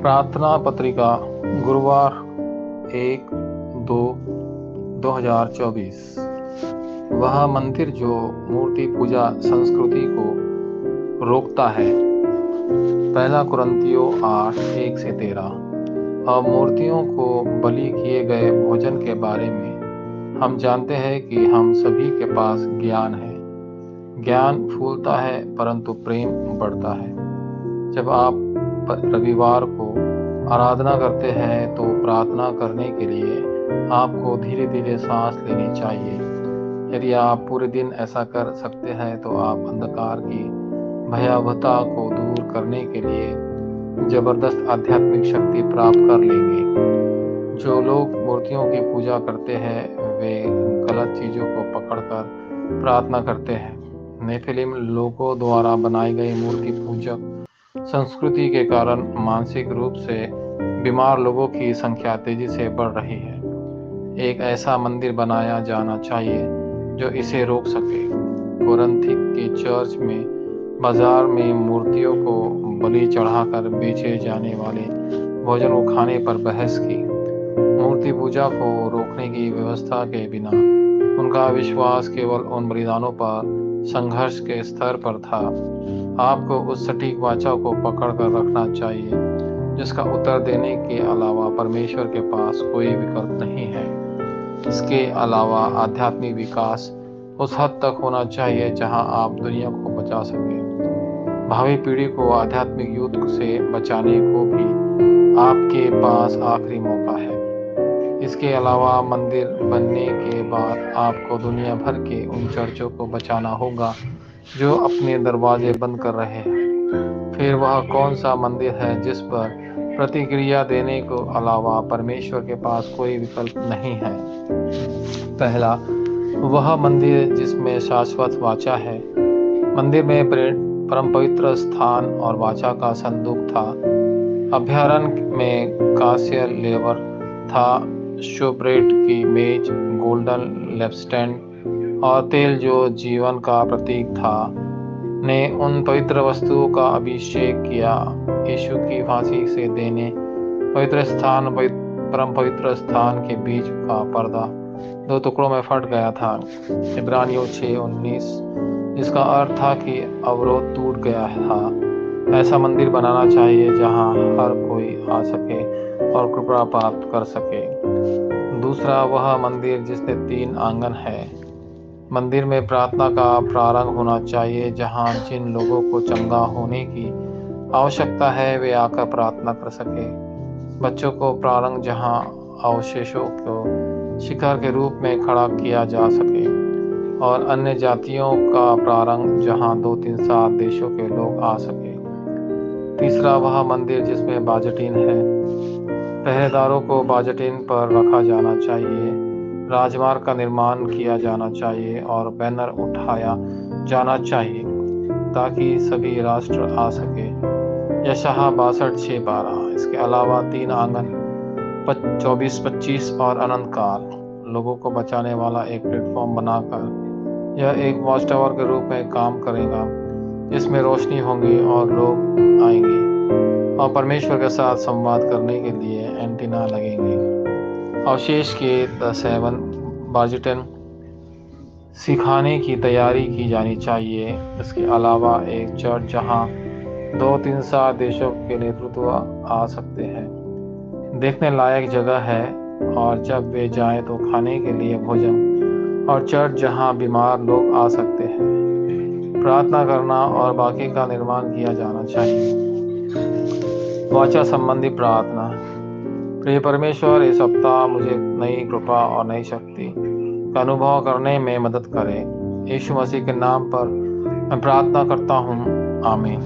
प्रार्थना पत्रिका गुरुवार 1-2-2024। वह मंदिर जो मूर्ति पूजा संस्कृति को रोकता है। पहला कुरिन्थियों 8:1-13। अब मूर्तियों को बलि किए गए भोजन के बारे में हम जानते हैं कि हम सभी के पास ज्ञान है। ज्ञान फूलता है परंतु प्रेम बढ़ता है। जब आप रविवार को आराधना करते हैं तो प्रार्थना करने के लिए आपको धीरे धीरे सांस लेनी चाहिए। यदि आप पूरे दिन ऐसा कर सकते हैं तो आप अंधकार की भयावहता को दूर करने के लिए जबरदस्त आध्यात्मिक शक्ति प्राप्त कर लेंगे। जो लोग मूर्तियों की पूजा करते हैं वे गलत चीज़ों को पकड़कर प्रार्थना करते हैं। नेफिलिम लोगों द्वारा बनाई गई मूर्ति पूजक संस्कृति के कारण मानसिक रूप से बीमार लोगों की संख्या तेजी से बढ़ रही है। एक ऐसा मंदिर बनाया जाना चाहिए जो इसे रोक सके। कोरिन्थ के चर्च में बाजार में मूर्तियों को बलि चढ़ाकर बेचे जाने वाले भोजन को खाने पर बहस की। मूर्ति पूजा को रोकने की व्यवस्था के बिना उनका विश्वास केवल उन बलिदानों पर संघर्ष के स्तर पर था। आपको उस सटीक वाचा को पकड़ कर रखना चाहिए जिसका उत्तर देने के अलावा परमेश्वर के पास कोई विकल्प नहीं है। इसके अलावा आध्यात्मिक विकास उस हद तक होना चाहिए जहां आप दुनिया को बचा सकें। भावी पीढ़ी को आध्यात्मिक युद्ध से बचाने को भी आपके पास आखिरी मौका है। इसके अलावा मंदिर बनने के बाद आपको दुनिया भर के उन चर्चों को बचाना होगा जो अपने दरवाजे बंद कर रहे हैं। फिर वह कौन सा मंदिर है जिस पर प्रतिक्रिया देने को अलावा परमेश्वर के पास कोई विकल्प नहीं है? पहला, वह मंदिर जिसमें शाश्वत वाचा है। मंदिर में परम पवित्र स्थान और वाचा का संदूक था। अभयारण्य में कांस्य लेवर था, शोब्रेड की मेज, गोल्डन लैम्पस्टैंड और तेल जो जीवन का प्रतीक था ने उन पवित्र वस्तुओं का अभिषेक किया। यीशु की फांसी से देने परम पवित्र स्थान के बीच का पर्दा 2 टुकड़ों में फट गया था। इब्रानियों 6:19, जिसका अर्थ था कि अवरोध टूट गया था। ऐसा मंदिर बनाना चाहिए जहां हर कोई आ सके और कृपा प्राप्त कर सके। दूसरा, वह मंदिर जिसमें 3 आंगन है। मंदिर में प्रार्थना का प्रारंभ होना चाहिए जहां जिन लोगों को चंगा होने की आवश्यकता है वे आकर प्रार्थना कर सके। बच्चों को प्रारंभ जहां अवशेषों को शिखर के रूप में खड़ा किया जा सके, और अन्य जातियों का प्रारंभ जहां 2-3-7 देशों के लोग आ सके। तीसरा, वह मंदिर जिसमें बाज़टीन है। पहरेदारों को बाज़टीन पर रखा जाना चाहिए। राजमार्ग का निर्माण किया जाना चाहिए और बैनर उठाया जाना चाहिए ताकि सभी राष्ट्र आ सके। यशायाह 62:6-12। इसके अलावा 3 आंगन 24-25 और अनंत काल लोगों को बचाने वाला एक प्लेटफॉर्म बनाकर यह एक वॉच टावर के रूप में काम करेगा जिसमें रोशनी होंगी और लोग आएंगे और परमेश्वर के साथ संवाद करने के लिए एंटीना लगेंगे। अवशेष के 7 बाज़टीन सिखाने की तैयारी की जानी चाहिए। इसके अलावा एक चर्च जहां 2-3-7 देशों के नेतृत्व आ सकते हैं देखने लायक जगह है, और जब वे जाएं तो खाने के लिए भोजन, और चर्च जहां बीमार लोग आ सकते हैं। प्रार्थना करना और बाकी का निर्माण किया जाना चाहिए। वाचा संबंधी प्रार्थना। प्रिय परमेश्वर, इस सप्ताह मुझे नई कृपा और नई शक्ति का अनुभव करने में मदद करें। यीशु मसीह के नाम पर मैं प्रार्थना करता हूँ, आमीन।